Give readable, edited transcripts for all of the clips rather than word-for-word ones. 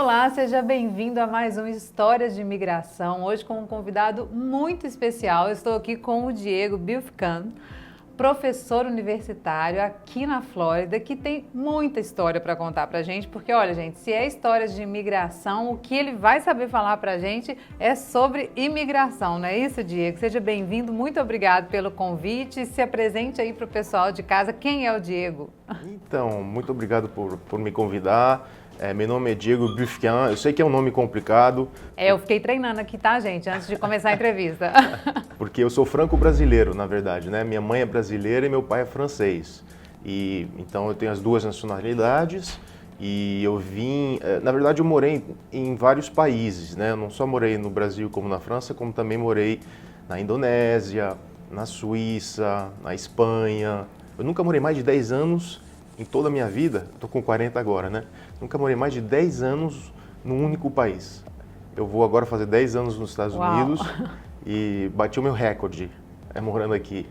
Olá, seja bem-vindo a mais um Histórias de Imigração. Hoje com um convidado muito especial. Eu estou aqui com o Diego Bifkan, professor universitário aqui na Flórida, que tem muita história para contar para a gente, porque olha, gente, se é histórias de imigração, o que ele vai saber falar para a gente é sobre imigração, não é isso, Diego? Seja bem-vindo, muito obrigado pelo convite. Se apresente aí para o pessoal de casa. Quem é o Diego? Então, muito obrigado por me convidar. Meu nome é Diego Bifkan. Eu sei que é um nome complicado. Eu fiquei treinando aqui, tá, gente, antes de começar a entrevista. Porque eu sou franco-brasileiro, na verdade, né? Minha mãe é brasileira e meu pai é francês. Então eu tenho as duas nacionalidades e eu vim... Na verdade, eu morei em vários países, né? Eu não só morei no Brasil como na França, como também morei na Indonésia, na Suíça, na Espanha. Eu nunca morei mais de 10 anos em toda a minha vida. Estou com 40 agora, né? Nunca morei mais de 10 anos num único país. Eu vou agora fazer 10 anos nos Estados Unidos e bati o meu recorde morando aqui.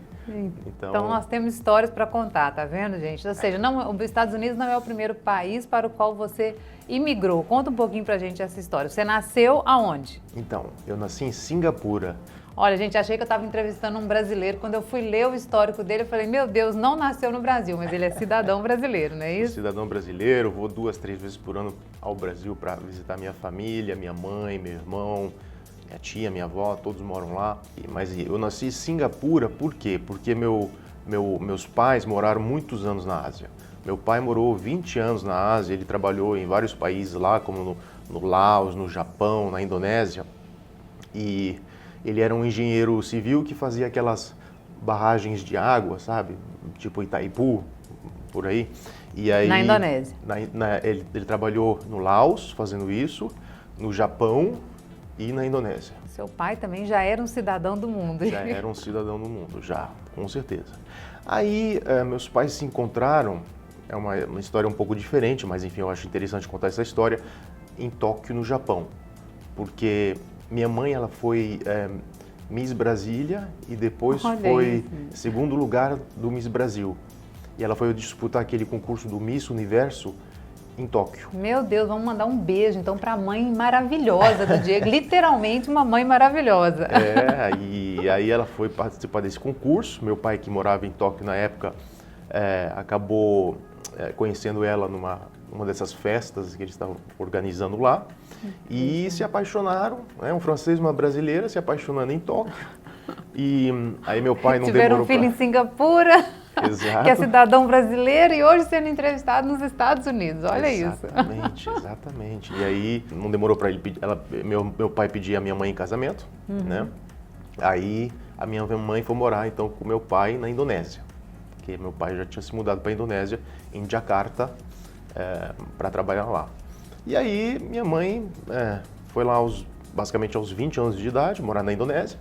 Então nós temos histórias para contar, tá vendo, gente? Ou seja, os Estados Unidos não é o primeiro país para o qual você imigrou. Conta um pouquinho pra gente essa história. Você nasceu aonde? Então, eu nasci em Singapura. Olha, gente, achei que eu estava entrevistando um brasileiro. Quando eu fui ler o histórico dele, eu falei, meu Deus, não nasceu no Brasil, mas ele é cidadão brasileiro, não é isso? Cidadão brasileiro, vou 2, 3 vezes por ano ao Brasil para visitar minha família, minha mãe, meu irmão, minha tia, minha avó, todos moram lá. Mas eu nasci em Singapura, por quê? Porque meus pais moraram muitos anos na Ásia. Meu pai morou 20 anos na Ásia, ele trabalhou em vários países lá, como no Laos, no Japão, na Indonésia. E ele era um engenheiro civil que fazia aquelas barragens de água, sabe? Tipo Itaipu, por aí. E aí na Indonésia. Ele trabalhou no Laos fazendo isso, no Japão e na Indonésia. Seu pai também já era um cidadão do mundo. Já era um cidadão do mundo, já, com certeza. Aí meus pais se encontraram, é uma história um pouco diferente, mas enfim, eu acho interessante contar essa história, em Tóquio, no Japão. Porque minha mãe, ela foi Miss Brasília e depois foi segundo lugar do Miss Brasil. E ela foi disputar aquele concurso do Miss Universo em Tóquio. Meu Deus, vamos mandar um beijo então para a mãe maravilhosa do Diego, literalmente uma mãe maravilhosa. E aí ela foi participar desse concurso. Meu pai, que morava em Tóquio na época, acabou conhecendo ela numa dessas festas que eles estavam organizando lá. E se apaixonaram, né? Um francês e uma brasileira se apaixonando em Tóquio. E aí meu pai não tiveram demorou um filho em Singapura, Exato. que é cidadão brasileiro e hoje sendo entrevistado nos Estados Unidos. Olha isso. Exatamente. E aí não demorou para ele pedir, meu pai pedir a minha mãe em casamento, né? Aí a minha mãe foi morar então com meu pai na Indonésia, porque meu pai já tinha se mudado para a Indonésia, em Jakarta, para trabalhar lá. E aí minha mãe foi lá basicamente aos 20 anos de idade, morar na Indonésia,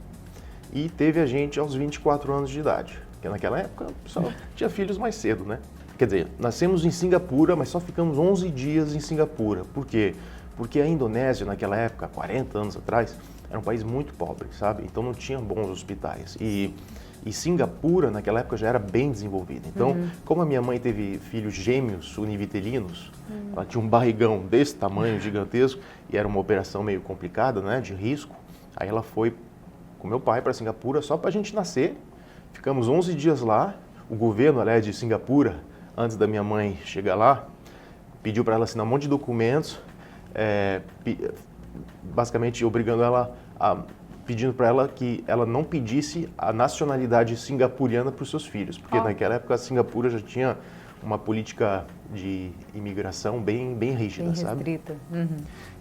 e teve a gente aos 24 anos de idade, porque naquela época o pessoal tinha filhos mais cedo, né? Quer dizer, nascemos em Singapura, mas só ficamos 11 dias em Singapura. Por quê? Porque a Indonésia, naquela época, 40 anos atrás, era um país muito pobre, sabe? Então não tinha bons hospitais. E Singapura, naquela época, já era bem desenvolvida. Então, como a minha mãe teve filhos gêmeos univitelinos, ela tinha um barrigão desse tamanho, gigantesco, e era uma operação meio complicada, né, de risco. Aí ela foi com meu pai para Singapura só para a gente nascer. Ficamos 11 dias lá. O governo, aliás, de Singapura, antes da minha mãe chegar lá, pediu para ela assinar um monte de documentos, basicamente obrigando ela pedindo para ela que ela não pedisse a nacionalidade singapuriana para os seus filhos, porque naquela época a Singapura já tinha uma política de imigração bem rígida, sabe? Restrita.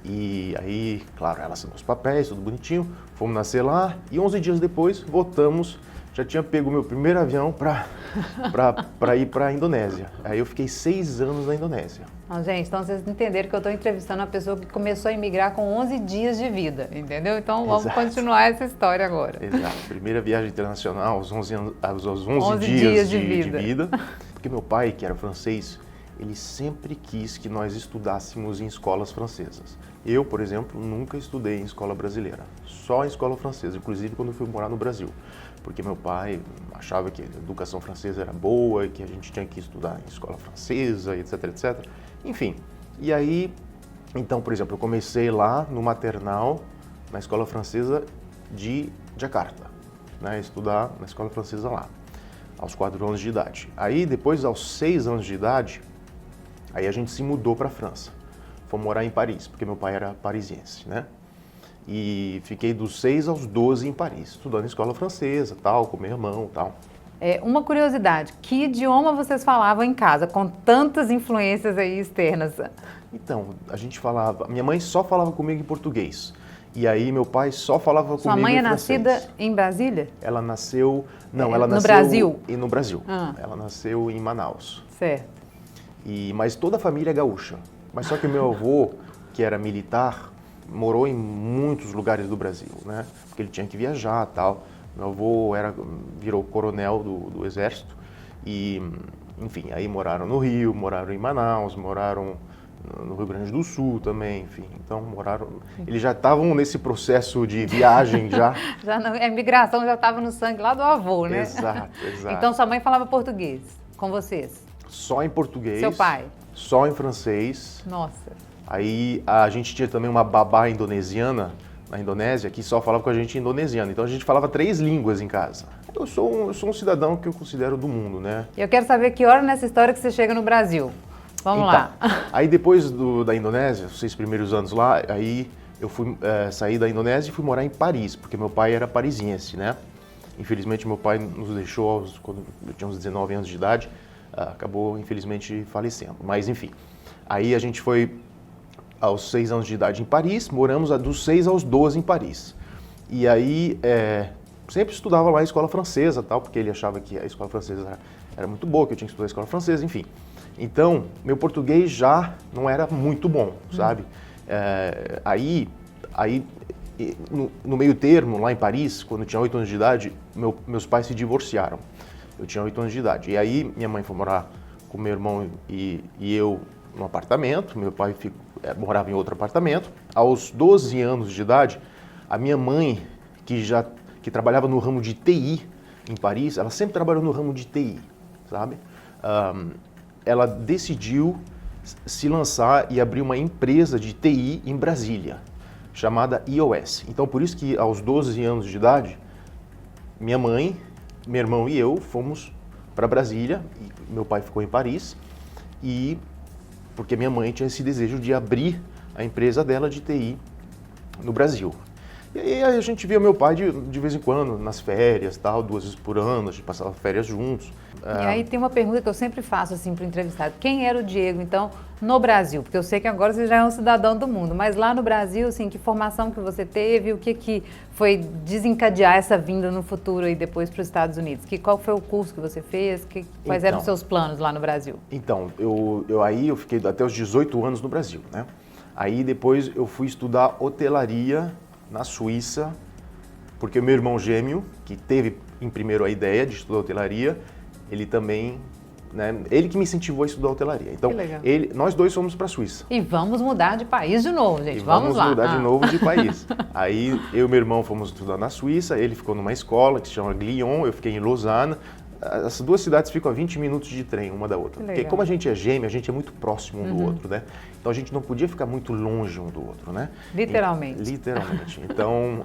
E aí, claro, ela assinou os papéis, tudo bonitinho, fomos nascer lá e 11 dias depois voltamos. Já tinha pego o meu primeiro avião para ir para a Indonésia. Aí eu fiquei 6 anos na Indonésia. Gente, então vocês entenderam que eu estou entrevistando uma pessoa que começou a emigrar com 11 dias de vida, entendeu? Então vamos continuar essa história agora. Exato. Primeira viagem internacional aos 11 dias de vida. Porque meu pai, que era francês, ele sempre quis que nós estudássemos em escolas francesas. Eu, por exemplo, nunca estudei em escola brasileira, só em escola francesa, inclusive quando fui morar no Brasil. Porque meu pai achava que a educação francesa era boa, que a gente tinha que estudar em escola francesa, etc, etc. Enfim, e aí Então, por exemplo, eu comecei lá no maternal, na escola francesa de Jakarta, né, estudar na escola francesa lá, aos 4 anos de idade. Aí, depois, aos 6 anos de idade, aí a gente se mudou para a França. Fomos morar em Paris, porque meu pai era parisiense, né? E fiquei dos 6 aos 12 em Paris, estudando em escola francesa, tal, com meu irmão, tal. Uma curiosidade, que idioma vocês falavam em casa, com tantas influências aí externas? Então, a gente falava, minha mãe só falava comigo em português. E aí meu pai só falava Sua comigo mãe em é francês. nascida em Brasília? Ela nasceu, não, É, ela no nasceu Brasil? no Brasil. Ah. Ela nasceu em Manaus. Certo. Mas toda a família é gaúcha. Mas só que o meu avô, que era militar, morou em muitos lugares do Brasil, né? Porque ele tinha que viajar, tal. Meu avô virou coronel do exército e, enfim, aí moraram no Rio, moraram em Manaus, moraram no Rio Grande do Sul também, enfim. Então moraram, eles já estavam nesse processo de viagem já. A imigração já estava no sangue lá do avô, né? Exato, exato. Então sua mãe falava português com vocês? Só em português. Seu pai? Só em francês. Nossa. Aí a gente tinha também uma babá indonesiana, na Indonésia, que só falava com a gente em indonesiano. Então a gente falava 3 línguas em casa. Eu sou um cidadão que eu considero do mundo, né? Eu quero saber que hora nessa história que você chega no Brasil. Vamos lá. Aí depois da Indonésia, os 6 primeiros anos lá, aí eu fui sair da Indonésia e fui morar em Paris, porque meu pai era parisiense, né? Infelizmente meu pai nos deixou quando eu tinha uns 19 anos de idade, acabou infelizmente falecendo. Mas enfim, aí a gente foi aos 6 anos de idade em Paris, moramos dos 6 aos 12 em Paris. E aí sempre estudava lá em escola francesa, tal, porque ele achava que a escola francesa era muito boa, que eu tinha que estudar a escola francesa, enfim. Então, meu português já não era muito bom, sabe? Aí no meio termo, lá em Paris, quando eu tinha 8 anos de idade, meus pais se divorciaram. Eu tinha 8 anos de idade. E aí minha mãe foi morar com meu irmão e eu num apartamento, meu pai morava em outro apartamento. Aos 12 anos de idade, a minha mãe, que trabalhava no ramo de TI em Paris, ela sempre trabalhou no ramo de TI, sabe? Ela decidiu se lançar e abrir uma empresa de TI em Brasília, chamada iOS. Então, por isso que aos 12 anos de idade, minha mãe, meu irmão e eu fomos para Brasília, e meu pai ficou em Paris, porque minha mãe tinha esse desejo de abrir a empresa dela de TI no Brasil. E aí a gente via meu pai de vez em quando, nas férias, tal, 2 vezes por ano, a gente passava férias juntos. E aí tem uma pergunta que eu sempre faço assim para o entrevistado. Quem era o Diego, então, no Brasil? Porque eu sei que agora você já é um cidadão do mundo, mas lá no Brasil, assim, que formação que você teve, o que foi desencadear essa vinda no futuro e depois para os Estados Unidos? Qual foi o curso que você fez? Quais eram os seus planos lá no Brasil? Então, eu fiquei até os 18 anos no Brasil, né? Aí depois eu fui estudar hotelaria na Suíça, porque o meu irmão gêmeo, que teve em primeiro a ideia de estudar hotelaria, ele também, né, ele que me incentivou a estudar hotelaria. Então, nós dois fomos para a Suíça. E vamos mudar de país de novo, gente. Vamos lá. Vamos mudar de novo de país. Aí eu e meu irmão fomos estudar na Suíça, ele ficou numa escola que se chama Lyon, eu fiquei em Lausanne. Essas 2 cidades ficam a 20 minutos de trem, uma da outra. Porque como a gente é gêmeo, a gente é muito próximo um do outro, né? Então a gente não podia ficar muito longe um do outro, né? Literalmente. Literalmente. Então,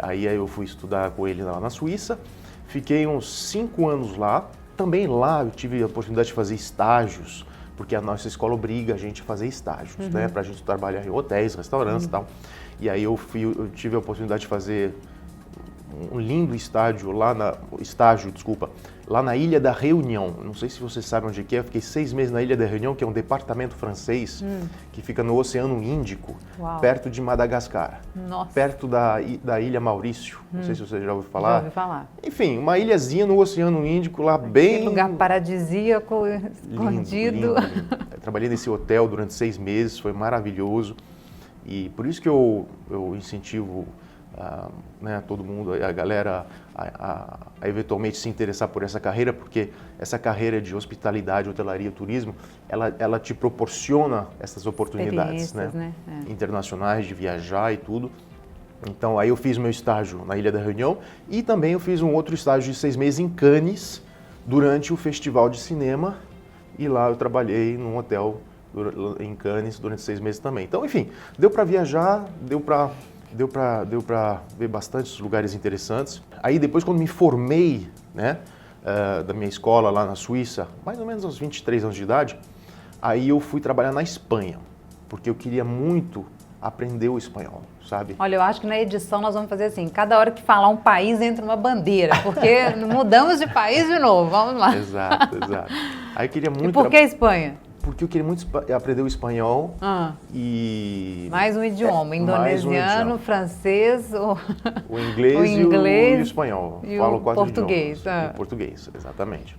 aí eu fui estudar com ele lá na Suíça, fiquei uns 5 anos lá. Também lá eu tive a oportunidade de fazer estágios, porque a nossa escola obriga a gente a fazer estágios, né? Pra gente trabalhar em hotéis, restaurantes e tal. E aí eu tive a oportunidade de fazer um lindo estágio lá na Ilha da Réunion. Não sei se você sabe onde é. Eu fiquei 6 meses na Ilha da Réunion, que é um departamento francês que fica no Oceano Índico, perto de Madagascar. Nossa. Perto da Ilha Maurício. Não sei se você já ouviu falar. Já ouvi falar. Enfim, uma ilhazinha no Oceano Índico lá bem... Que lugar paradisíaco, escondido. Lindo. Eu trabalhei nesse hotel durante 6 meses, foi maravilhoso. E por isso que eu incentivo todo mundo, a galera, a eventualmente se interessar por essa carreira, porque essa carreira de hospitalidade, hotelaria, turismo, ela te proporciona essas oportunidades, né? Internacionais, de viajar e tudo. Então, aí eu fiz meu estágio na Ilha da Réunion e também eu fiz um outro estágio de 6 meses em Cannes, durante o Festival de Cinema, e lá eu trabalhei num hotel em Cannes durante 6 meses também. Então, enfim, deu para viajar, deu para ver bastantes lugares interessantes. Aí depois, quando me formei, né, da minha escola lá na Suíça, mais ou menos aos 23 anos de idade, aí eu fui trabalhar na Espanha, porque eu queria muito aprender o espanhol, sabe? Olha, eu acho que na edição nós vamos fazer assim, cada hora que falar um país entra uma bandeira, porque mudamos de país de novo, vamos lá. Exato. Aí eu queria muito... E por que Espanha? Porque eu queria muito aprender o espanhol e... Mais um idioma, indonesiano, francês... O inglês, e o espanhol. Falo 4 português, idiomas. E português, exatamente.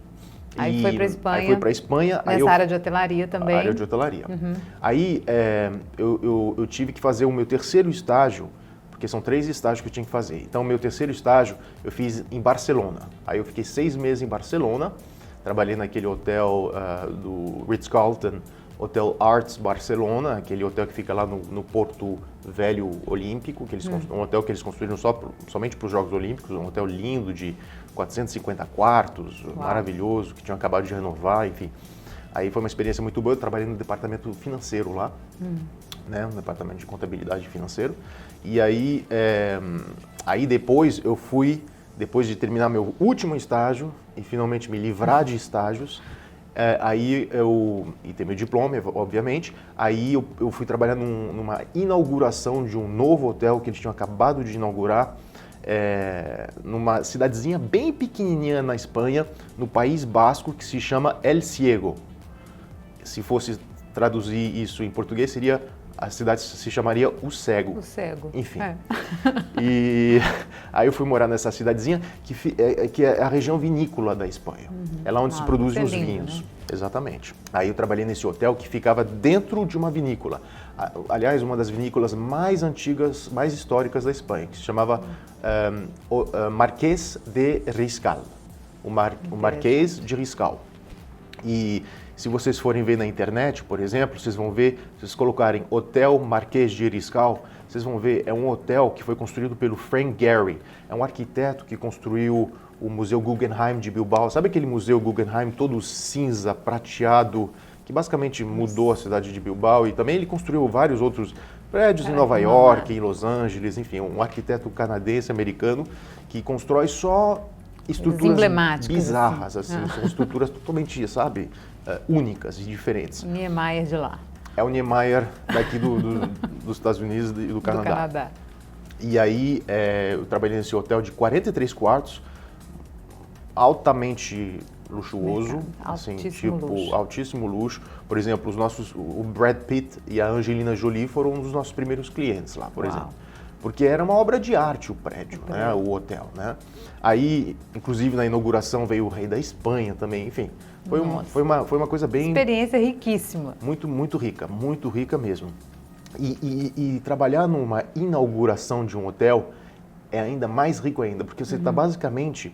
Aí foi para Espanha. Aí foi para Espanha. Nessa área de hotelaria também. Área de hotelaria. Aí eu tive que fazer o meu terceiro estágio, porque são 3 estágios que eu tinha que fazer. Então, o meu terceiro estágio eu fiz em Barcelona. Aí eu fiquei 6 meses em Barcelona, trabalhei naquele hotel do Ritz-Carlton, Hotel Arts Barcelona, aquele hotel que fica lá no Porto Velho Olímpico, um hotel que eles construíram somente para os Jogos Olímpicos, um hotel lindo de 450 quartos, maravilhoso, que tinham acabado de renovar, enfim. Aí foi uma experiência muito boa, eu trabalhei no departamento financeiro lá, né, no departamento de contabilidade financeiro. E aí, depois eu fui, depois de terminar meu último estágio e finalmente me livrar de estágios, e ter meu diploma, obviamente, aí eu fui trabalhar numa inauguração de um novo hotel que eles tinham acabado de inaugurar, numa cidadezinha bem pequenininha na Espanha, no País Basco, que se chama El Ciego. Se fosse traduzir isso em português, seria... A cidade se chamaria O Cego. O Cego. Enfim. E aí eu fui morar nessa cidadezinha que é a região vinícola da Espanha. É lá onde se produzem os vinhos. Né? Exatamente. Aí eu trabalhei nesse hotel que ficava dentro de uma vinícola. Aliás, uma das vinícolas mais antigas, mais históricas da Espanha, que se chamava Marquês de Riscal. O Marquês de Riscal. E se vocês forem ver na internet, por exemplo, vocês vão ver, se vocês colocarem Hotel Marquês de Riscal, vocês vão ver, é um hotel que foi construído pelo Frank Gehry. É um arquiteto que construiu o Museu Guggenheim de Bilbao. Sabe aquele Museu Guggenheim todo cinza, prateado, que basicamente mudou a cidade de Bilbao? E também ele construiu vários outros prédios em Nova York, em Los Angeles, enfim, um arquiteto canadense-americano que constrói só estruturas bizarras, assim. São estruturas totalmente, sabe, únicas e diferentes. Niemeyer de lá. É o Niemeyer daqui dos Estados Unidos e do Canadá. E aí eu trabalhei nesse hotel de 43 quartos, altamente luxuoso, assim, altíssimo luxo. Por exemplo, o Brad Pitt e a Angelina Jolie foram um dos nossos primeiros clientes lá, por exemplo. Porque era uma obra de arte o prédio, né, o hotel, né? Aí, inclusive, na inauguração veio o rei da Espanha também, enfim. Foi uma coisa bem... Experiência riquíssima. Muito rica mesmo. E trabalhar numa inauguração de um hotel é ainda mais rico ainda, porque você está basicamente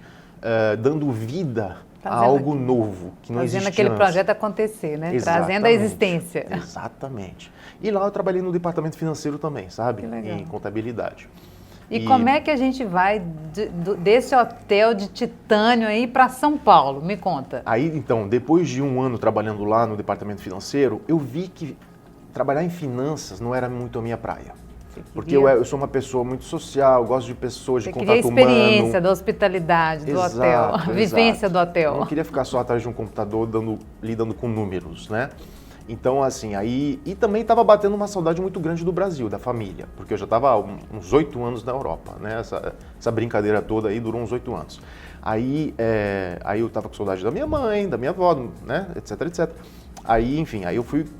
dando vida a algo novo, que não existia antes. Fazendo aquele projeto acontecer, né? Exatamente. Trazendo a existência. Exatamente. E lá eu trabalhei no departamento financeiro também, sabe? Em contabilidade. E como é que a gente vai desse hotel de titânio aí para São Paulo? Me conta. Aí, então, depois de um ano trabalhando lá no departamento financeiro, eu vi que trabalhar em finanças não era muito a minha praia. Porque eu sou uma pessoa muito social, gosto de pessoas, de contato humano. Você queria a experiência da hospitalidade, do hotel, a vivência do hotel. Eu não queria ficar só atrás de um computador lidando com números, né? Então, assim, e também estava batendo uma saudade muito grande do Brasil, da família, porque eu já estava há uns 8 anos na Europa, né? Essa brincadeira toda aí durou uns 8 anos. Aí eu estava com saudade da minha mãe, da minha avó, né? Etc. Aí, enfim,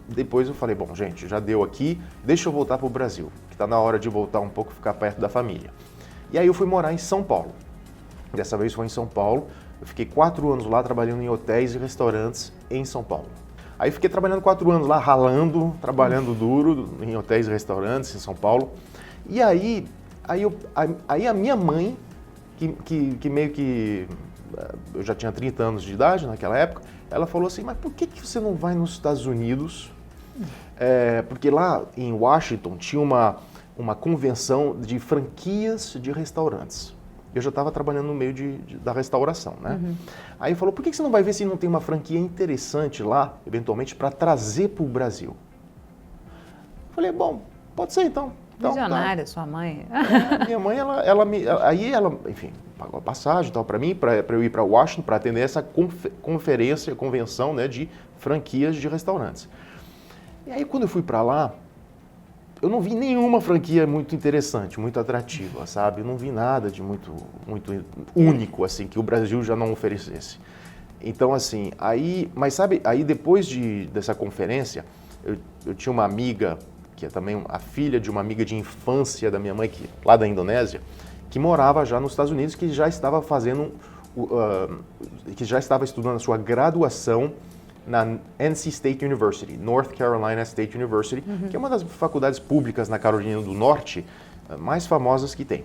depois eu falei, bom, gente, já deu aqui, deixa eu voltar para o Brasil, que está na hora de voltar um pouco, ficar perto da família. E aí eu fui morar em São Paulo. Dessa vez foi em São Paulo, eu fiquei 4 anos lá trabalhando em hotéis e restaurantes em São Paulo. Aí fiquei trabalhando 4 anos lá, ralando, trabalhando duro em hotéis e restaurantes em São Paulo. E aí a minha mãe, que meio que... eu já tinha 30 anos de idade naquela época, ela falou assim, mas por que você não vai nos Estados Unidos? Porque lá em Washington tinha uma convenção de franquias de restaurantes. eu já estava trabalhando no meio da restauração, né? Aí ele falou, por que você não vai ver se não tem uma franquia interessante lá, eventualmente, para trazer para o Brasil? Eu falei, bom, pode ser então. Visionária, sua mãe. Minha mãe, enfim, pagou a passagem e tal para mim, para eu ir para Washington para atender essa convenção, né, de franquias de restaurantes. E aí quando eu fui para lá, eu não vi nenhuma franquia muito interessante, muito atrativa, sabe? Eu não vi nada de muito único, assim, que o Brasil já não oferecesse. Então, assim, mas sabe, aí depois dessa conferência, eu tinha uma amiga, que é também a filha de uma amiga de infância da minha mãe, lá da Indonésia, que morava já nos Estados Unidos, que já estava que já estava estudando a sua graduação na NC State University, North Carolina State University, que é uma das faculdades públicas na Carolina do Norte mais famosas que tem.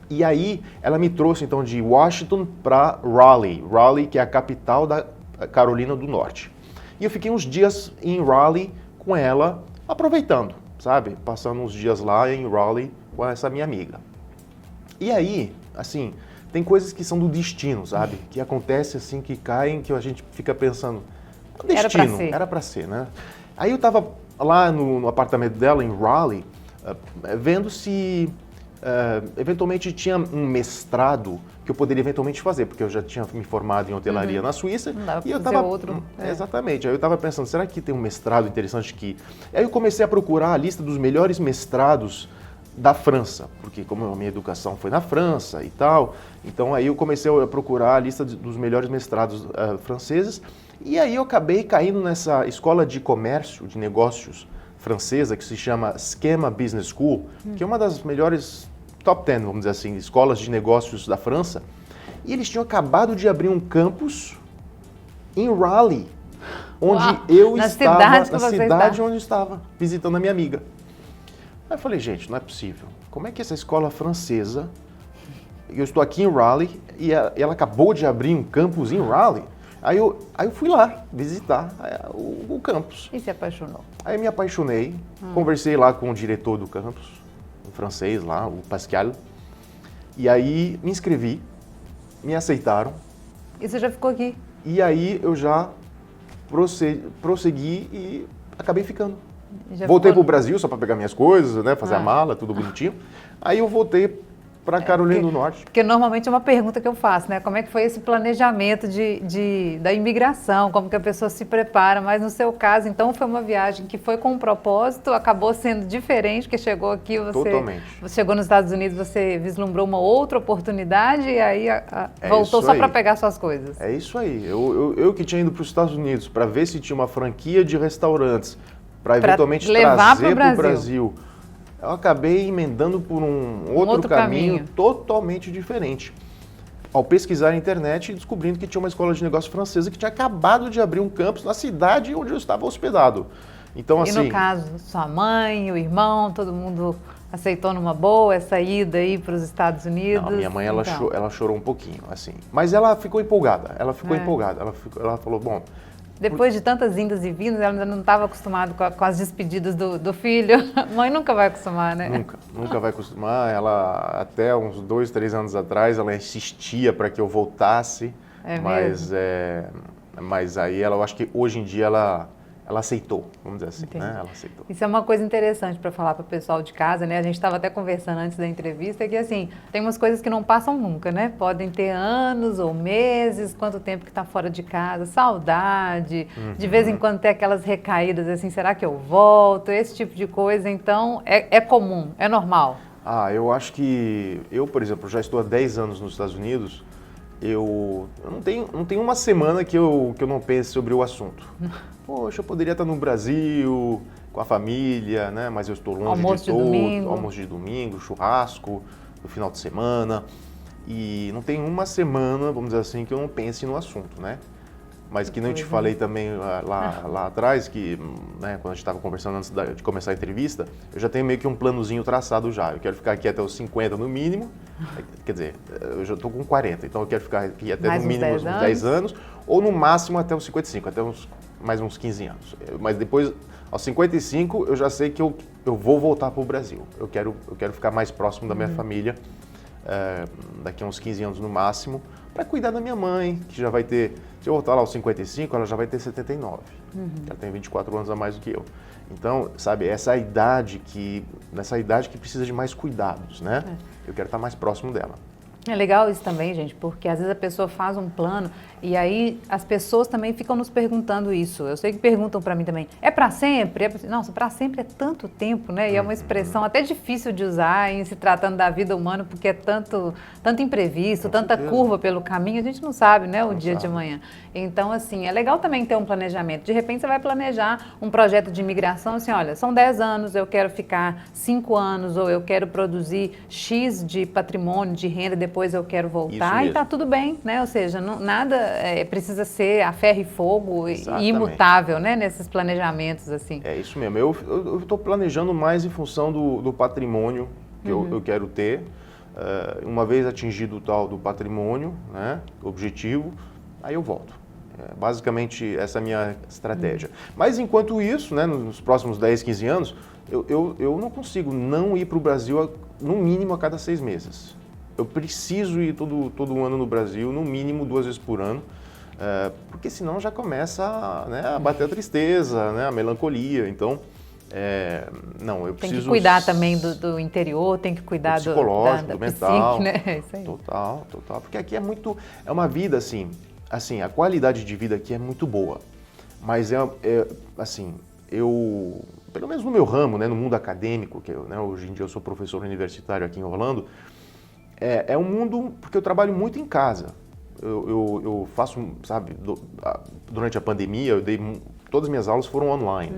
E aí ela me trouxe então de Washington para Raleigh, que é a capital da Carolina do Norte. E eu fiquei uns dias em Raleigh com ela, aproveitando, sabe? Passando uns dias lá em Raleigh com essa minha amiga. E aí, assim, tem coisas que são do destino, sabe? Que acontece assim, que caem, que a gente fica pensando, destino, era pra ser, né? Aí eu tava lá no apartamento dela, em Raleigh, vendo se eventualmente tinha um mestrado que eu poderia eventualmente fazer, porque eu já tinha me formado em hotelaria na Suíça. Não dava e eu pra tava fazer outro. Exatamente. Aí eu tava pensando, será que tem um mestrado interessante aqui? Aí eu comecei a procurar a lista dos melhores mestrados da França, porque como a minha educação foi na França e tal, então aí eu comecei a procurar a lista dos melhores mestrados franceses, e aí eu acabei caindo nessa escola de comércio, de negócios francesa, que se chama Schema Business School, que é uma das melhores top 10, vamos dizer assim, escolas de negócios da França, e eles tinham acabado de abrir um campus em Raleigh, onde eu estava, na cidade onde eu estava, visitando a minha amiga. Aí eu falei, gente, não é possível. Como é que essa escola francesa, eu estou aqui em Raleigh, e ela acabou de abrir um campus em Raleigh? Aí eu fui lá visitar o campus. E se apaixonou? Aí eu me apaixonei, conversei lá com o diretor do campus, um francês lá, o Pascal, e aí me inscrevi, me aceitaram. E você já ficou aqui? E aí eu já prossegui e acabei ficando. Voltei para o Brasil só para pegar minhas coisas, né, fazer a mala, tudo bonitinho. Aí eu voltei para Carolina do Norte. Porque normalmente é uma pergunta que eu faço, né? Como é que foi esse planejamento da imigração? Como que a pessoa se prepara? Mas no seu caso, então, foi uma viagem que foi com um propósito, acabou sendo diferente, porque chegou aqui, você chegou nos Estados Unidos, você vislumbrou uma outra oportunidade e aí voltou só para pegar suas coisas. É isso aí. Eu que tinha ido para os Estados Unidos para ver se tinha uma franquia de restaurantes para eventualmente trazer para o Brasil. Eu acabei emendando por um outro caminho totalmente diferente. Ao pesquisar na internet e descobrindo que tinha uma escola de negócios francesa que tinha acabado de abrir um campus na cidade onde eu estava hospedado. Então, assim, e no caso, sua mãe, o irmão, todo mundo aceitou numa boa essa ida aí para os Estados Unidos? Não, a minha mãe, ela chorou um pouquinho, assim. Mas ela ficou empolgada, ela falou, bom... Depois de tantas indas e vindas, ela ainda não estava acostumada com as despedidas do filho. Mãe nunca vai acostumar, né? Nunca vai acostumar. Ela, até uns 2, 3 anos atrás, ela insistia para que eu voltasse. Mas aí eu acho que hoje em dia ela aceitou, vamos dizer assim, né? Ela aceitou. Isso é uma coisa interessante para falar para o pessoal de casa, né? A gente estava até conversando antes da entrevista que, assim, tem umas coisas que não passam nunca, né? Podem ter anos ou meses, quanto tempo que está fora de casa, saudade, de vez em quando ter aquelas recaídas, assim, será que eu volto? Esse tipo de coisa, então, é comum, é normal. Eu acho que, por exemplo, já estou há 10 anos nos Estados Unidos, eu não tenho uma semana que eu não pense sobre o assunto. Poxa, eu poderia estar no Brasil, com a família, né? Mas eu estou longe de todo. Almoço de domingo, churrasco, no final de semana. E não tem uma semana, vamos dizer assim, que eu não pense no assunto, né? Mas que nem eu te falei também lá atrás, que, né, quando a gente estava conversando antes de começar a entrevista, eu já tenho meio que um planozinho traçado já. Eu quero ficar aqui até os 50 no mínimo, quer dizer, eu já estou com 40, então eu quero ficar aqui até no mínimo uns 10 anos, ou no máximo até os 55, até mais uns 15 anos. Mas depois, aos 55, eu já sei que eu vou voltar para o Brasil. Eu quero ficar mais próximo da minha família, daqui a uns 15 anos no máximo, para cuidar da minha mãe, que já vai ter, se eu voltar lá aos 55, ela já vai ter 79. Ela tem 24 anos a mais do que eu. Então, sabe, nessa idade que precisa de mais cuidados, né? Eu quero estar mais próximo dela. É legal isso também, gente, porque às vezes a pessoa faz um plano e aí as pessoas também ficam nos perguntando isso. Eu sei que perguntam para mim também, é para sempre? Nossa, para sempre é tanto tempo, né? E é uma expressão até difícil de usar em se tratando da vida humana, porque é tanto imprevisto, tanta curva pelo caminho, a gente não sabe, né, o dia de amanhã. Então, assim, é legal também ter um planejamento. De repente você vai planejar um projeto de imigração, assim, olha, são 10 anos, eu quero ficar 5 anos, ou eu quero produzir X de patrimônio, de renda, depois eu quero voltar e tá tudo bem, né? Ou seja, nada precisa ser a ferro e fogo e imutável, né? Nesses planejamentos, assim. É isso mesmo. Eu estou planejando mais em função do patrimônio que eu quero ter. Uma vez atingido o tal do patrimônio, né? Objetivo, aí eu volto. Basicamente, essa é a minha estratégia. Mas, enquanto isso, né, nos próximos 10, 15 anos, eu não consigo não ir para o Brasil, no mínimo, a cada 6 meses. Eu preciso ir todo ano no Brasil, no mínimo 2 vezes por ano, porque senão já começa, né, a bater a tristeza, né, a melancolia. Então, não, eu preciso... Tem que cuidar também do interior, tem que cuidar do psicológico, do mental. Psique, né? Isso aí. Total. Porque aqui é uma vida assim, a qualidade de vida aqui é muito boa. Mas assim, pelo menos no meu ramo, né, no mundo acadêmico, que né, hoje em dia eu sou professor universitário aqui em Orlando, é um mundo, porque eu trabalho muito em casa. Eu faço, sabe, durante a pandemia, todas as minhas aulas foram online.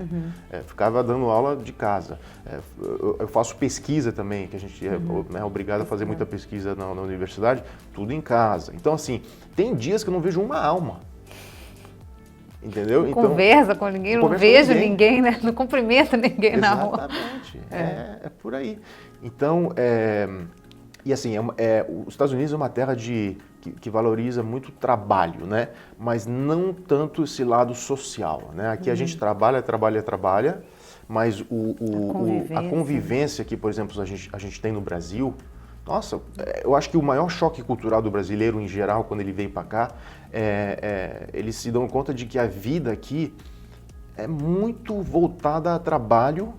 Ficava dando aula de casa. Eu faço pesquisa também, que a gente é obrigado a fazer muita pesquisa na universidade, tudo em casa. Então, assim, tem dias que eu não vejo uma alma. Entendeu? Não conversa com ninguém, não vejo ninguém, né? Não cumprimento ninguém na rua. Exatamente. É por aí. Então, e assim, os Estados Unidos é uma terra que valoriza muito o trabalho, né? Mas não tanto esse lado social, né? Aqui a gente trabalha, mas a convivência que, por exemplo, a gente tem no Brasil, nossa, eu acho que o maior choque cultural do brasileiro em geral, quando ele vem para cá, eles se dão conta de que a vida aqui é muito voltada a trabalho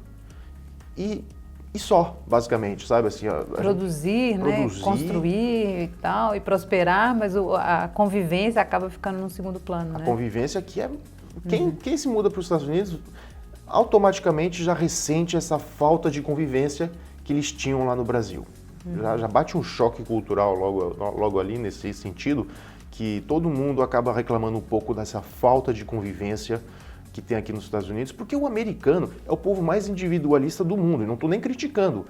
e só, basicamente, sabe? Assim, produzir, né? Construir e tal, e prosperar, mas a convivência acaba ficando num segundo plano, né? A convivência que quem se muda para os Estados Unidos automaticamente já ressente essa falta de convivência que eles tinham lá no Brasil. Já bate um choque cultural logo ali, nesse sentido, que todo mundo acaba reclamando um pouco dessa falta de convivência que tem aqui nos Estados Unidos, porque o americano é o povo mais individualista do mundo, e não estou nem criticando.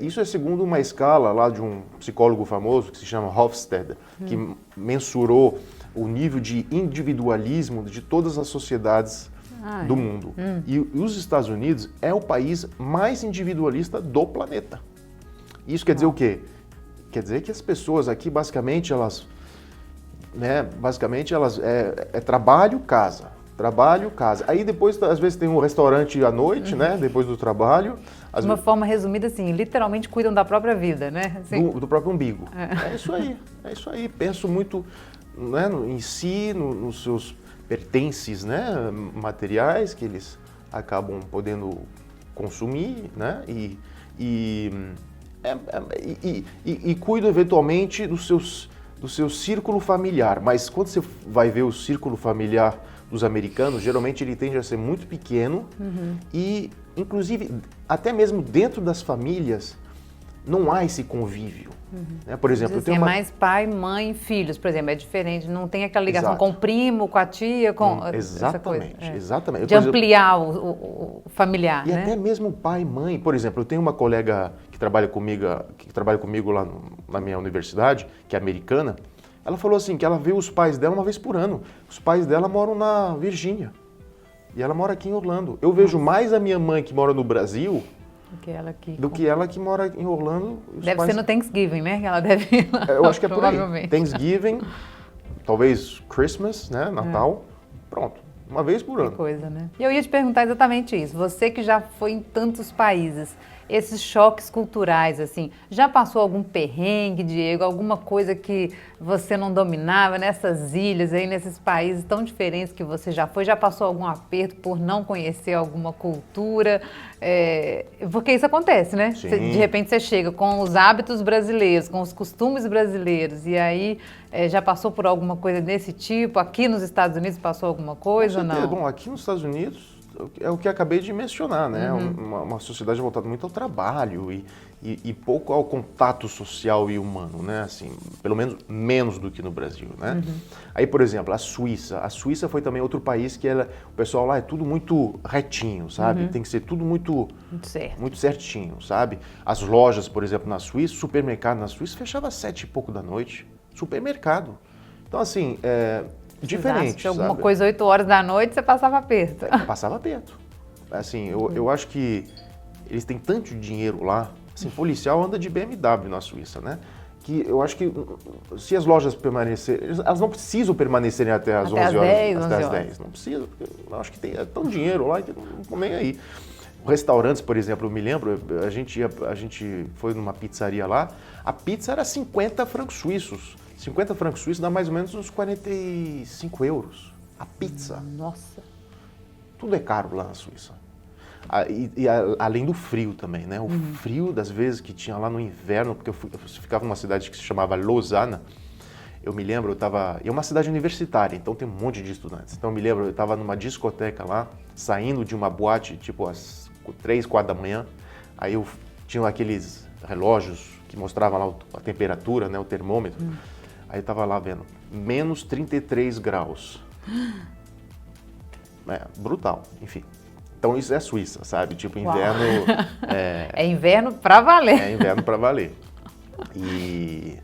Isso é segundo uma escala lá de um psicólogo famoso que se chama Hofstede, que mensurou o nível de individualismo de todas as sociedades do mundo. E os Estados Unidos é o país mais individualista do planeta. Isso quer dizer o quê? Quer dizer que as pessoas aqui, basicamente, elas trabalho, casa. Trabalho, casa. Aí depois, às vezes, tem um restaurante à noite, né? Depois do trabalho. De uma forma resumida, assim, literalmente cuidam da própria vida, né? Assim. Do próprio umbigo. É isso aí. Penso muito, né, em si, nos seus pertences, né, materiais que eles acabam podendo consumir, né? E cuido eventualmente do seu círculo familiar. Mas quando você vai ver o círculo familiar dos americanos, geralmente ele tende a ser muito pequeno e, inclusive, até mesmo dentro das famílias, não há esse convívio. Né? Por exemplo, assim, é mais pai, mãe, filhos, por exemplo, é diferente, não tem aquela ligação com o primo, com a tia, com essa coisa. Exatamente. De ampliar o familiar, e né? até mesmo pai e mãe. Por exemplo, eu tenho uma colega que trabalha comigo lá na minha universidade, que é americana. Ela falou assim, que ela vê os pais dela uma vez por ano. Os pais dela moram na Virgínia e ela mora aqui em Orlando. Eu vejo mais a minha mãe que mora no Brasil do que ela que mora em Orlando. Deve ser no Thanksgiving, né? Que ela deve ir lá. Eu acho que é por aí. Thanksgiving, talvez Christmas, né? Natal. Pronto. uma vez por ano. Que coisa, né? E eu ia te perguntar exatamente isso. Você que já foi em tantos países, esses choques culturais, assim, já passou algum perrengue, Diego? Alguma coisa que você não dominava nessas ilhas aí, nesses países tão diferentes que você já foi? Já passou algum aperto por não conhecer alguma cultura? Porque isso acontece, né? Sim. De repente você chega com os hábitos brasileiros, com os costumes brasileiros, e aí já passou por alguma coisa desse tipo? Aqui nos Estados Unidos passou alguma coisa ou não? Bom, aqui nos Estados Unidos é o que acabei de mencionar, né? Uma sociedade voltada muito ao trabalho e pouco ao contato social e humano, né? Assim, pelo menos menos do que no Brasil, né? Aí, por exemplo, a Suíça foi também outro país que o pessoal lá é tudo muito retinho, sabe? Tem que ser tudo muito certinho, sabe? As lojas, por exemplo, na Suíça, supermercado na Suíça fechava às 7 e pouco da noite, supermercado. Então, assim, diferente, alguma sabe? coisa 8 horas da noite, você passava aperto. Passava aperto. Assim, eu acho que eles têm tanto dinheiro lá. Assim, policial anda de BMW na Suíça, né? Que eu acho que se as lojas permanecerem, elas não precisam permanecerem até as 11 horas. Até as 10. Não precisa. Eu acho que tem tanto dinheiro lá que não estão nem aí. Restaurantes, por exemplo, eu me lembro, a gente foi numa pizzaria lá, a pizza era 50 francos suíços. 50 francos suíços dá mais ou menos uns 45 euros. A pizza. Nossa. Tudo é caro lá na Suíça. Além do frio também, né? O frio das vezes que tinha lá no inverno, porque eu ficava numa cidade que se chamava Lausanne. Eu me lembro, e é uma cidade universitária, então tem um monte de estudantes. Então eu me lembro, eu estava numa discoteca lá, saindo de uma boate, tipo às 3, 4 da manhã. Aí eu tinha aqueles relógios que mostravam lá a temperatura, né? O termômetro. Aí eu estava lá vendo, menos 33 graus. Brutal, enfim. Então isso é a Suíça, sabe? Tipo, inverno... É inverno pra valer. É inverno pra valer. E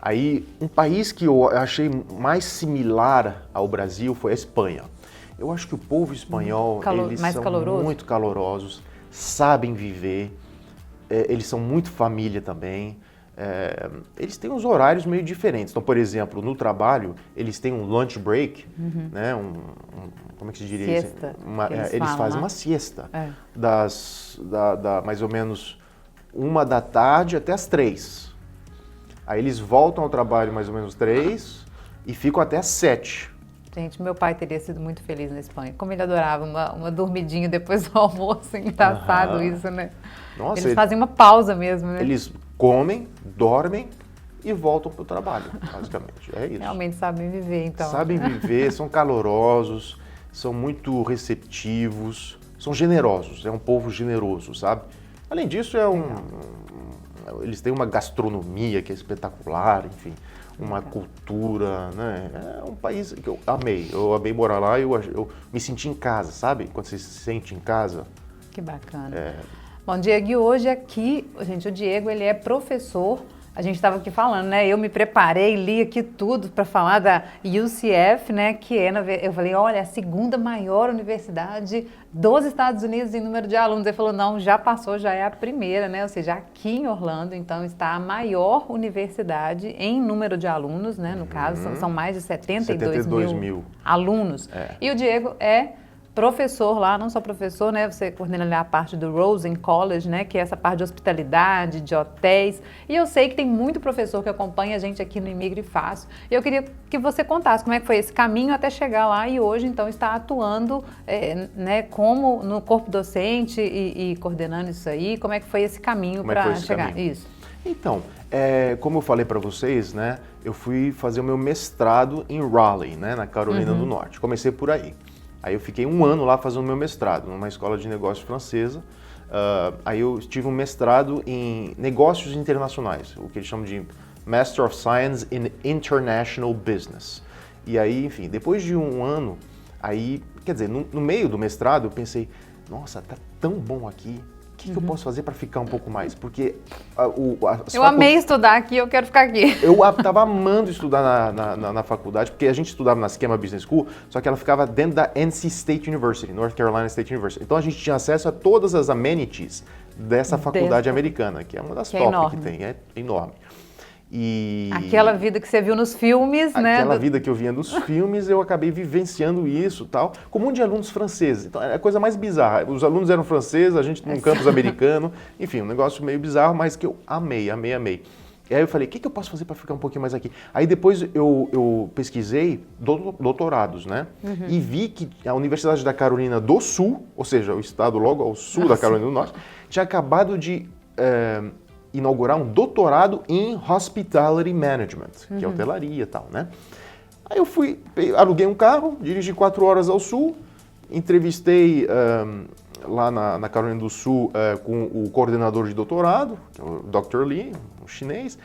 aí, um país que eu achei mais similar ao Brasil foi a Espanha. Eu acho que o povo espanhol, eles são muito calorosos, sabem viver, eles são muito família também. Eles têm uns horários meio diferentes. Então, por exemplo, no trabalho, eles têm um lunch break, né? Como é que se diria isso? Eles fazem uma siesta, mais ou menos 1 da tarde até as 3. Aí eles voltam ao trabalho mais ou menos 3 e ficam até as 7. Gente, meu pai teria sido muito feliz na Espanha. Como ele adorava uma dormidinha depois do almoço. Engraçado isso, né? Nossa, eles fazem uma pausa mesmo, né? Eles comem, dormem e voltam para o trabalho, basicamente. É isso. Realmente sabem viver, então. Sabem viver, são calorosos, são muito receptivos, são generosos. É um povo generoso, sabe? Além disso, eles têm uma gastronomia que é espetacular, enfim, uma cultura, né? É um país que eu amei morar lá, eu me senti em casa, sabe? Quando você se sente em casa. Que bacana. Bom, Diego, e hoje aqui, gente, o Diego, ele é professor, a gente estava aqui falando, né? Eu me preparei, li aqui tudo para falar da UCF, né? Que eu falei, olha, a segunda maior universidade dos Estados Unidos em número de alunos. Ele falou, não, já passou, já é a primeira, né? Ou seja, aqui em Orlando, então, está a maior universidade em número de alunos, né? No caso, são mais de 72 mil alunos. E o Diego é professor lá, não só professor, né? Você coordena ali a parte do Rosen College, né? Que é essa parte de hospitalidade, de hotéis. E eu sei que tem muito professor que acompanha a gente aqui no Imigre Fácil. E eu queria que você contasse como é que foi esse caminho até chegar lá e hoje, então, está atuando, né? Como no corpo docente e coordenando isso aí. Como é que foi esse caminho para chegar? Isso. Então, como eu falei para vocês, né? Eu fui fazer o meu mestrado em Raleigh, né? Na Carolina do Norte. Comecei por aí. Aí eu fiquei 1 ano lá fazendo meu mestrado, numa escola de negócios francesa. Aí eu tive um mestrado em negócios internacionais, o que eles chamam de Master of Science in International Business. E aí, enfim, depois de 1 ano, aí, quer dizer, no meio do mestrado eu pensei, nossa, tá tão bom aqui, o que eu posso fazer para ficar um pouco mais? Porque eu amei estudar aqui, eu quero ficar aqui. Eu estava amando estudar na faculdade, porque a gente estudava na Schema Business School, só que ela ficava dentro da NC State University, North Carolina State University. Então a gente tinha acesso a todas as amenities dessa faculdade americana, que é uma das top que tem, é enorme. E aquela vida que você viu nos filmes, né? Aquela vida que eu via nos filmes, eu acabei vivenciando isso, tal, com um monte de alunos franceses. Então, é a coisa mais bizarra. Os alunos eram franceses, a gente num campus americano. Enfim, um negócio meio bizarro, mas que eu amei. E aí eu falei, o que eu posso fazer para ficar um pouquinho mais aqui? Aí depois eu pesquisei doutorados, né? E vi que a Universidade da Carolina do Sul, ou seja, o estado logo ao sul da Carolina do Norte, tinha acabado de inaugurar um doutorado em Hospitality Management, que é hotelaria e tal, né? Aí eu fui, aluguei um carro, dirigi 4 horas ao sul, entrevistei lá na Carolina do Sul com o coordenador de doutorado, que é o Dr. Lee, um chinês,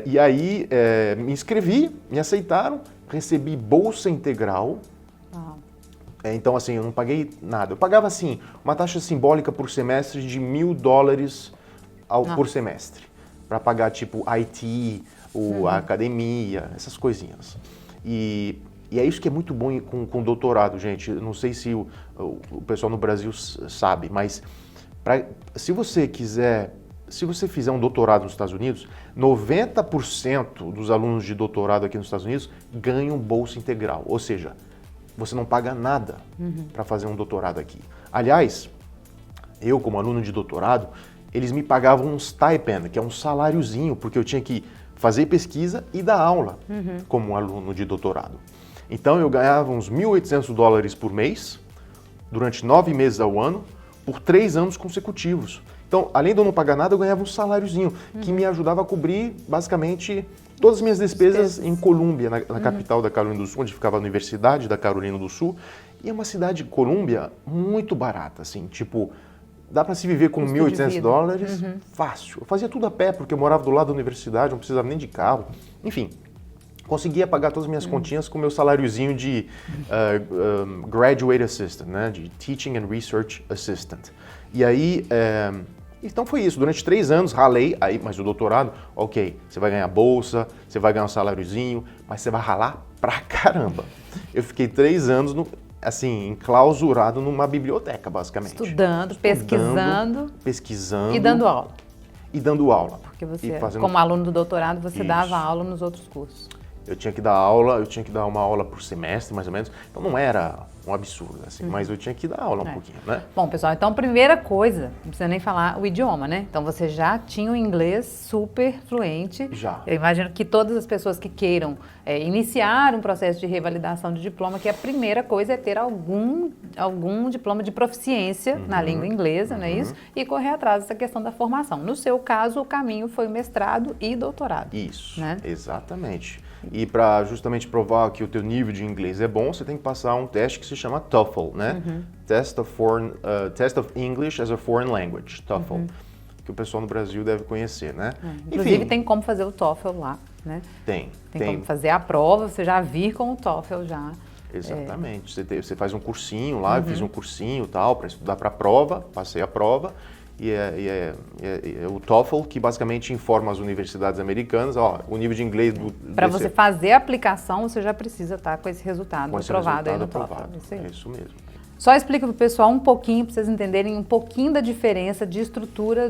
e aí me inscrevi, me aceitaram, recebi bolsa integral. Então, assim, eu não paguei nada. Eu pagava, assim, uma taxa simbólica por semestre de $1.000 por semestre, para pagar, tipo, IT, a academia, essas coisinhas. E é isso que é muito bom com doutorado, gente. Eu não sei se o pessoal no Brasil sabe, mas se você fizer um doutorado nos Estados Unidos, 90% dos alunos de doutorado aqui nos Estados Unidos ganham bolsa integral. Ou seja, você não paga nada para fazer um doutorado aqui. Aliás, eu como aluno de doutorado, eles me pagavam um stipend, que é um saláriozinho, porque eu tinha que fazer pesquisa e dar aula como aluno de doutorado. Então eu ganhava uns $1.800 por mês, durante 9 meses ao ano, por 3 anos consecutivos. Então, além de eu não pagar nada, eu ganhava um saláriozinho que me ajudava a cobrir, basicamente, todas as minhas despesas em Colômbia, na capital da Carolina do Sul, onde ficava a Universidade da Carolina do Sul. E é uma cidade, Colômbia, muito barata, assim, tipo, dá para se viver com $1.800 fácil. Eu fazia tudo a pé, porque eu morava do lado da universidade, não precisava nem de carro. Enfim, conseguia pagar todas as minhas continhas com o meu saláriozinho de Graduate Assistant, né? De Teaching and Research Assistant. E aí, então foi isso. Durante 3 anos ralei, mas o doutorado, ok, você vai ganhar bolsa, você vai ganhar um saláriozinho, mas você vai ralar pra caramba. Eu fiquei 3 anos enclausurado numa biblioteca, basicamente. Estudando, pesquisando. E dando aula. Porque você, como aluno do doutorado, você dava aula nos outros cursos. Eu tinha que dar uma aula por semestre, mais ou menos. Então não era um absurdo, assim, mas eu tinha que dar aula um pouquinho, né? Bom, pessoal, então primeira coisa, não precisa nem falar o idioma, né? Então você já tinha o inglês super fluente. Já. Eu imagino que todas as pessoas que queiram iniciar um processo de revalidação de diploma, que a primeira coisa é ter algum diploma de proficiência na língua inglesa, não é isso? E correr atrás dessa questão da formação. No seu caso, o caminho foi mestrado e doutorado. Isso, né? Exatamente. E para justamente provar que o teu nível de inglês é bom, você tem que passar um teste que se chama TOEFL, né? Test of English as a Foreign Language, TOEFL, que o pessoal no Brasil deve conhecer, né? Inclusive Enfim, tem como fazer o TOEFL lá, né? Tem como fazer a prova, você já vir com o TOEFL já. Exatamente. Você faz um cursinho lá, eu fiz um cursinho e tal, para estudar para a prova, passei a prova. E é o TOEFL que basicamente informa as universidades americanas, o nível de inglês Para você fazer a aplicação, você já precisa estar com esse resultado aprovado aí no TOEFL. É isso mesmo. Só explica para o pessoal um pouquinho, para vocês entenderem um pouquinho da diferença de estrutura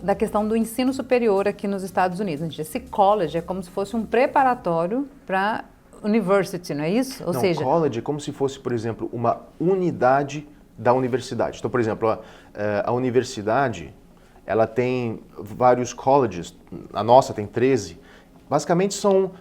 da questão do ensino superior aqui nos Estados Unidos. Esse college é como se fosse um preparatório para university, não é isso? Ou seja, college é como se fosse, por exemplo, uma unidade da universidade. Então, por exemplo, a universidade, ela tem vários colleges, a nossa tem 13, basicamente são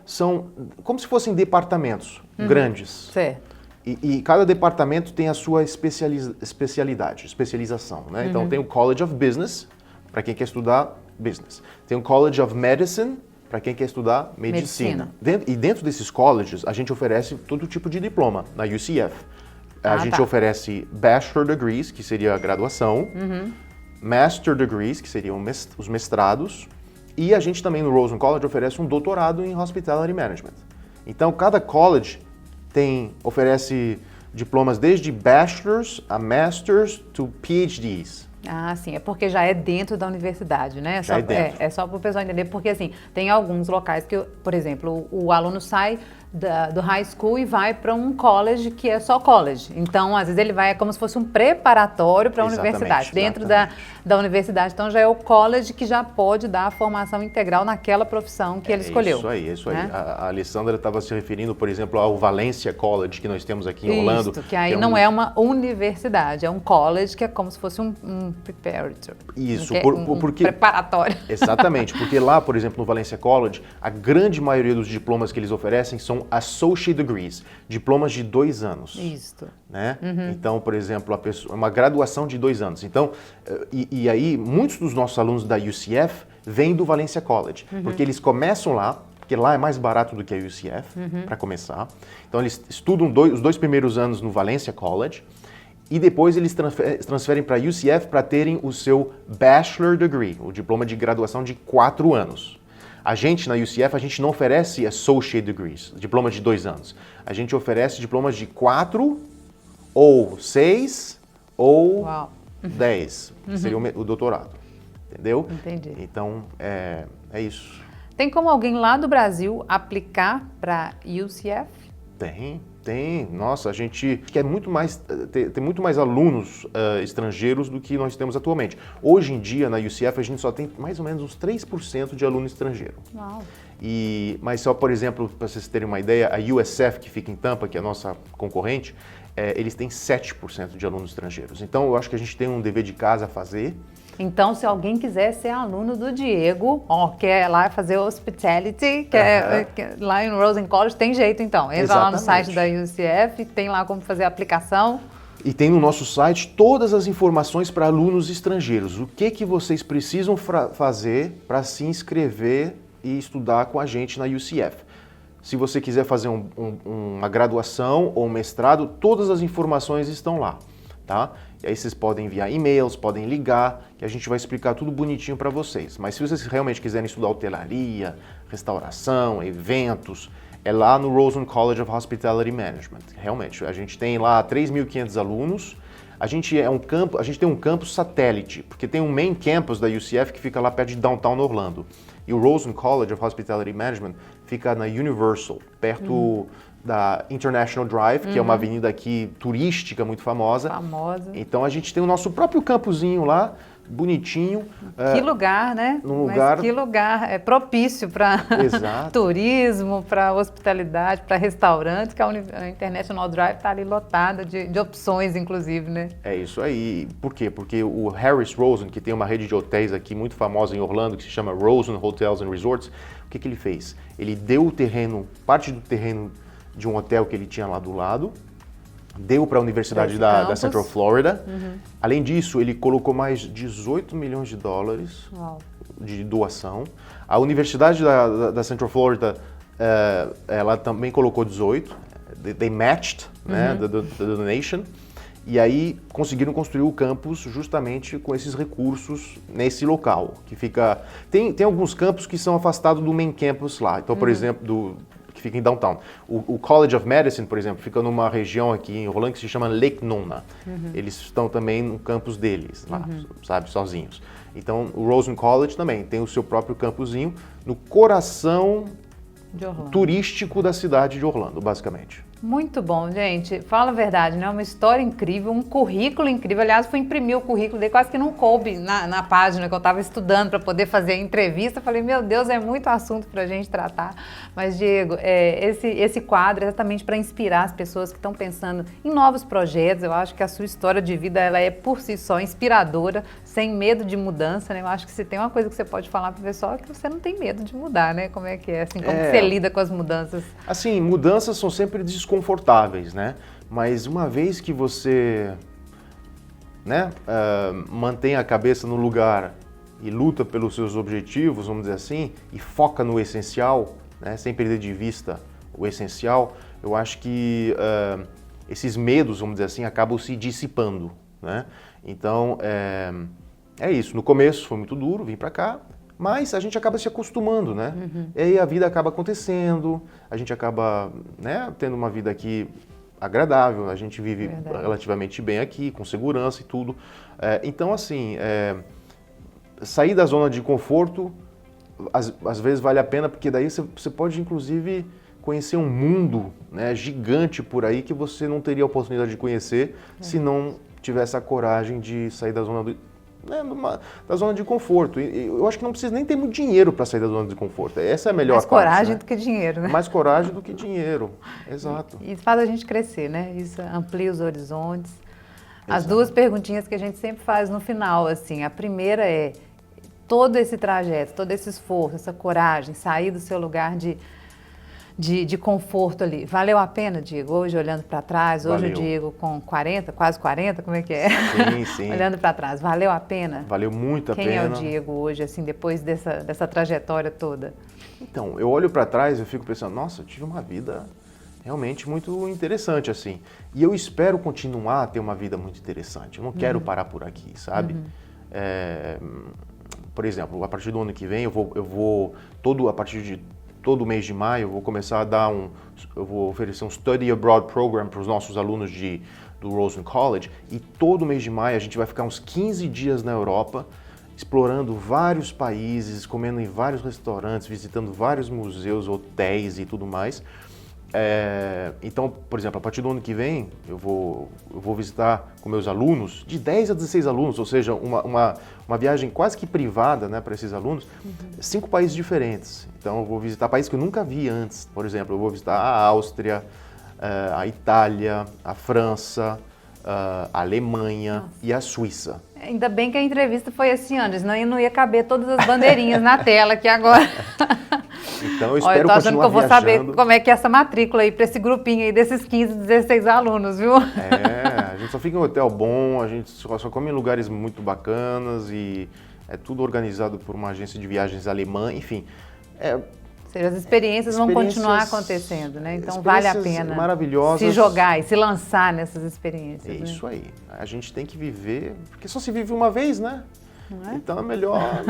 como se fossem departamentos grandes. Certo. E cada departamento tem a sua especialização, né? Então tem o College of Business, para quem quer estudar business. Tem o College of Medicine, para quem quer estudar medicina. E dentro desses colleges, a gente oferece todo tipo de diploma, na UCF. A gente oferece Bachelor Degrees, que seria a graduação, Master Degrees, que seriam os mestrados, e a gente também no Rosen College oferece um doutorado em Hospitality Management. Então, cada college oferece diplomas desde Bachelors a Masters to PhDs. Ah, sim, é porque já é dentro da universidade, né? Já é dentro. É só para o pessoal entender, porque assim, tem alguns locais que, por exemplo, o aluno sai do high school e vai para um college que é só college. Então, às vezes ele vai como se fosse um preparatório para a universidade. Dentro da universidade, então já é o college que já pode dar a formação integral naquela profissão que ele escolheu. É isso aí. Né? A Alessandra estava se referindo, por exemplo, ao Valencia College que nós temos aqui em Orlando. Isso, que aí não é uma universidade, é um college que é como se fosse um preparatory. Isso, porque preparatório. Exatamente, porque lá, por exemplo, no Valencia College, a grande maioria dos diplomas que eles oferecem são associate degrees, diplomas de 2 anos. Isso. Né? Então, por exemplo, uma graduação de 2 anos. Então, e aí, muitos dos nossos alunos da UCF vêm do Valencia College, porque eles começam lá, porque lá é mais barato do que a UCF, para começar. Então, eles estudam os 2 primeiros anos no Valencia College, e depois eles transferem para a UCF para terem o seu Bachelor Degree, o diploma de graduação de 4 anos. A gente, na UCF, a gente não oferece Associate Degrees, diploma de 2 anos. A gente oferece diplomas de 4, ou 6, ou 10. Seria o doutorado. Entendeu? Entendi. Então, é isso. Tem como alguém lá do Brasil aplicar para UCF? Tem. Nossa, a gente quer muito mais, tem muito mais alunos estrangeiros do que nós temos atualmente. Hoje em dia, na UCF, a gente só tem mais ou menos uns 3% de aluno estrangeiro. Uau. Mas só, por exemplo, para vocês terem uma ideia, a USF, que fica em Tampa, que é a nossa concorrente, eles têm 7% de alunos estrangeiros. Então, eu acho que a gente tem um dever de casa a fazer. Então, se alguém quiser ser aluno do Diego, quer lá fazer hospitality, lá em Rosen College, tem jeito então. Entra lá no site da UCF, tem lá como fazer a aplicação. E tem no nosso site todas as informações para alunos estrangeiros. O que vocês precisam fazer para se inscrever e estudar com a gente na UCF. Se você quiser fazer uma graduação ou um mestrado, todas as informações estão lá, tá? E aí vocês podem enviar e-mails, podem ligar, que a gente vai explicar tudo bonitinho para vocês. Mas se vocês realmente quiserem estudar hotelaria, restauração, eventos, é lá no Rosen College of Hospitality Management. Realmente, a gente tem lá 3.500 alunos. A gente tem um campus satélite, porque tem um main campus da UCF que fica lá perto de Downtown Orlando. E o Rosen College of Hospitality Management fica na Universal, perto da International Drive, que é uma avenida aqui turística muito famosa. Então a gente tem o nosso próprio campusinho lá, bonitinho. Que lugar, né? Que lugar propício para turismo, para hospitalidade, para restaurantes, que a International Drive está ali lotada de opções, inclusive, né? É isso aí. Por quê? Porque o Harris Rosen, que tem uma rede de hotéis aqui muito famosa em Orlando, que se chama Rosen Hotels and Resorts, o que ele fez? Ele deu o terreno, parte do terreno de um hotel que ele tinha lá do lado, deu para a Universidade da Central Florida. Além disso, ele colocou mais 18 milhões de dólares de doação. A Universidade da Central Florida, ela também colocou 18. They matched, né, the donation. E aí conseguiram construir o campus justamente com esses recursos nesse local, que fica... Tem alguns campos que são afastados do main campus lá. Então, por exemplo, que fica em Downtown. O College of Medicine, por exemplo, fica numa região aqui em Orlando que se chama Lake Nona. Eles estão também no campus deles, lá, sabe, sozinhos. Então, o Rosen College também tem o seu próprio campusinho no coração turístico da cidade de Orlando, basicamente. Muito bom, gente. Fala a verdade, né? Uma história incrível, um currículo incrível. Aliás, fui imprimir o currículo dele, quase que não coube na página que eu estava estudando para poder fazer a entrevista. Falei, meu Deus, é muito assunto para a gente tratar. Mas, Diego, esse quadro é exatamente para inspirar as pessoas que estão pensando em novos projetos. Eu acho que a sua história de vida, ela é por si só inspiradora, sem medo de mudança, né? Eu acho que se tem uma coisa que você pode falar para o pessoal é que você não tem medo de mudar, né? Como é que é? Assim, como que você lida com as mudanças? Assim, mudanças são sempre desconfortáveis, né? Mas uma vez que você, né, mantém a cabeça no lugar e luta pelos seus objetivos, vamos dizer assim, e foca no essencial, né, sem perder de vista o essencial, eu acho que esses medos, vamos dizer assim, acabam se dissipando, né? Então, é isso. No começo foi muito duro, vim para cá, mas a gente acaba se acostumando, né? E aí a vida acaba acontecendo, a gente acaba, né, tendo uma vida aqui agradável, a gente vive relativamente bem aqui, com segurança e tudo. Então, assim, sair da zona de conforto, às vezes vale a pena, porque daí você pode, inclusive, conhecer um mundo, né, gigante por aí que você não teria a oportunidade de conhecer se não tivesse a coragem de sair da zona da zona de conforto. E eu acho que não precisa nem ter muito dinheiro para sair da zona de conforto. Essa é a melhor Mais parte. coragem né? do que dinheiro, né? Mais coragem do que dinheiro, exato. E faz a gente crescer, né? Isso amplia os horizontes. As Exato. duas perguntinhas que a gente sempre faz no final, assim, a primeira é todo esse trajeto, todo esse esforço, essa coragem, sair do seu lugar de conforto ali. Valeu a pena, Diego? Hoje, olhando para trás, hoje Valeu. o Diego com 40, quase 40, como é que é? Sim, sim. Olhando para trás, valeu a pena? Valeu muito a Quem pena. é o Diego hoje, assim, depois dessa trajetória toda? Então, eu olho para trás e fico pensando, nossa, eu tive uma vida realmente muito interessante, assim. E eu espero continuar a ter uma vida muito interessante. Eu não quero parar por aqui, sabe? Por exemplo, a partir do ano que vem, a partir de todo mês de maio, eu vou começar a eu vou oferecer um Study Abroad Program para os nossos alunos do Rosen College, e todo mês de maio a gente vai ficar uns 15 dias na Europa, explorando vários países, comendo em vários restaurantes, visitando vários museus, hotéis e tudo mais. Então, por exemplo, a partir do ano que vem, eu vou visitar com meus alunos, de 10 a 16 alunos, ou seja, uma viagem quase que privada, né, para esses alunos, 5 países diferentes. Então, eu vou visitar países que eu nunca vi antes. Por exemplo, eu vou visitar a Áustria, a Itália, a França, a Alemanha e a Suíça. Ainda bem que a entrevista foi esse ano, senão não ia caber todas as bandeirinhas na tela aqui agora. Então eu espero Olha, eu tô achando que eu vou viajando. saber como é que é essa matrícula aí para esse grupinho aí desses 15, 16 alunos, viu? A gente só fica em um hotel bom, a gente só come em lugares muito bacanas e é tudo organizado por uma agência de viagens alemã, enfim. Ou seja, as experiências vão continuar acontecendo, né? Então vale a pena maravilhosas. se jogar e se lançar nessas experiências. É isso aí. A gente tem que viver, porque só se vive uma vez, né? Não é? Então é melhor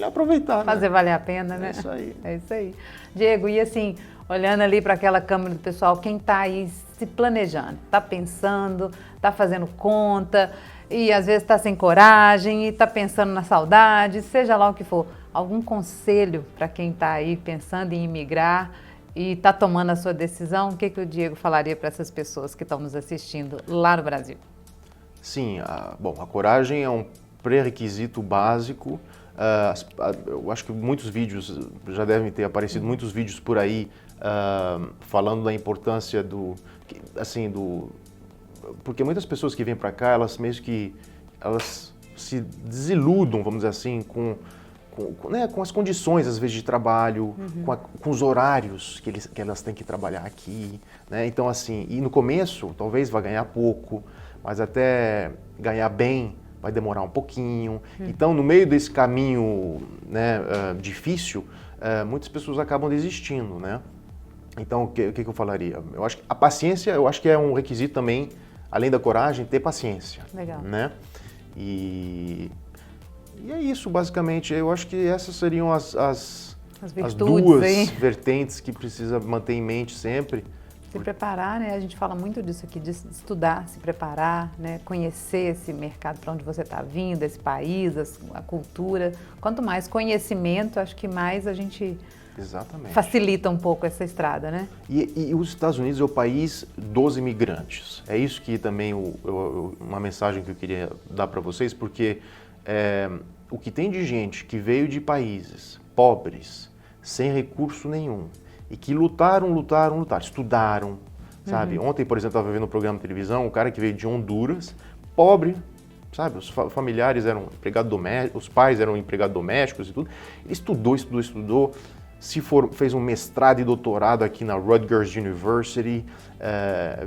aproveitar. Fazer né? valer a pena, né? É isso aí. É isso aí. Diego, e assim, olhando ali para aquela câmera do pessoal, quem está aí se planejando, está pensando, está fazendo conta, e às vezes está sem coragem, e está pensando na saudade, seja lá o que for. Algum conselho para quem está aí pensando em imigrar e está tomando a sua decisão? O que o Diego falaria para essas pessoas que estão nos assistindo lá no Brasil? Sim, a coragem é um pré-requisito básico. Eu acho que muitos vídeos, já devem ter aparecido muitos vídeos por aí falando da importância porque muitas pessoas que vêm para cá, elas se desiludam, vamos dizer assim, com as condições, às vezes, de trabalho, com os horários que elas têm que trabalhar aqui, né? Então, assim, e no começo, talvez vá ganhar pouco, mas até ganhar bem vai demorar um pouquinho. Então, no meio desse caminho, né, difícil, muitas pessoas acabam desistindo, né? Então, o que eu falaria? Eu acho que a paciência, eu acho que é um requisito também, além da coragem, ter paciência. Legal. Né? E é isso, basicamente. Eu acho que essas seriam as duas vertentes que precisa manter em mente sempre. Se preparar, né? A gente fala muito disso aqui, de estudar, se preparar, né? Conhecer esse mercado para onde você está vindo, esse país, a cultura. Quanto mais conhecimento, acho que mais a gente facilita um pouco essa estrada, né? E os Estados Unidos é o país dos imigrantes. É isso que também uma mensagem que eu queria dar para vocês, porque o que tem de gente que veio de países pobres, sem recurso nenhum, e que lutaram, estudaram, sabe? Ontem, por exemplo, eu estava vendo um programa de televisão, um cara que veio de Honduras, pobre, sabe? Os familiares eram empregados domésticos, os pais eram empregados domésticos e tudo. Ele estudou, fez um mestrado e doutorado aqui na Rutgers University,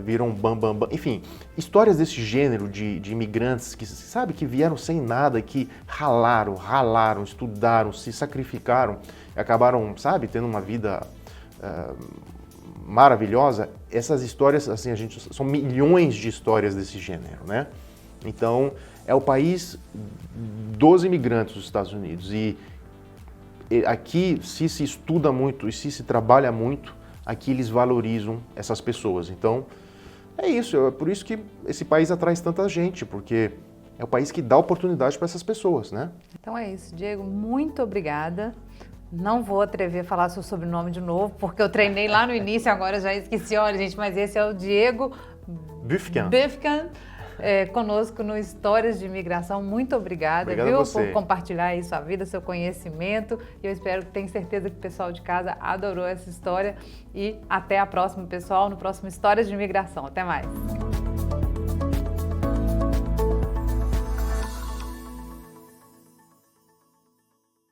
virou um bam. Enfim, histórias desse gênero de imigrantes que, sabe, que vieram sem nada, que ralaram, estudaram, se sacrificaram, e acabaram, sabe, tendo uma vida maravilhosa. Essas histórias, assim, são milhões de histórias desse gênero, né? Então, é o país dos imigrantes dos Estados Unidos. E aqui, se estuda muito e se trabalha muito, aqui eles valorizam essas pessoas. Então, é isso. É por isso que esse país atrai tanta gente, porque é o país que dá oportunidade para essas pessoas, né? Então é isso, Diego. Muito obrigada. Não vou atrever a falar seu sobrenome de novo, porque eu treinei lá no início, agora já esqueci. Olha, gente, mas esse é o Diego Büfgen. Conosco no Histórias de Imigração. Muito obrigada, Obrigado viu, a você. por compartilhar aí sua vida, seu conhecimento. E eu espero que tenha certeza que o pessoal de casa adorou essa história. E até a próxima, pessoal, no próximo Histórias de Imigração. Até mais.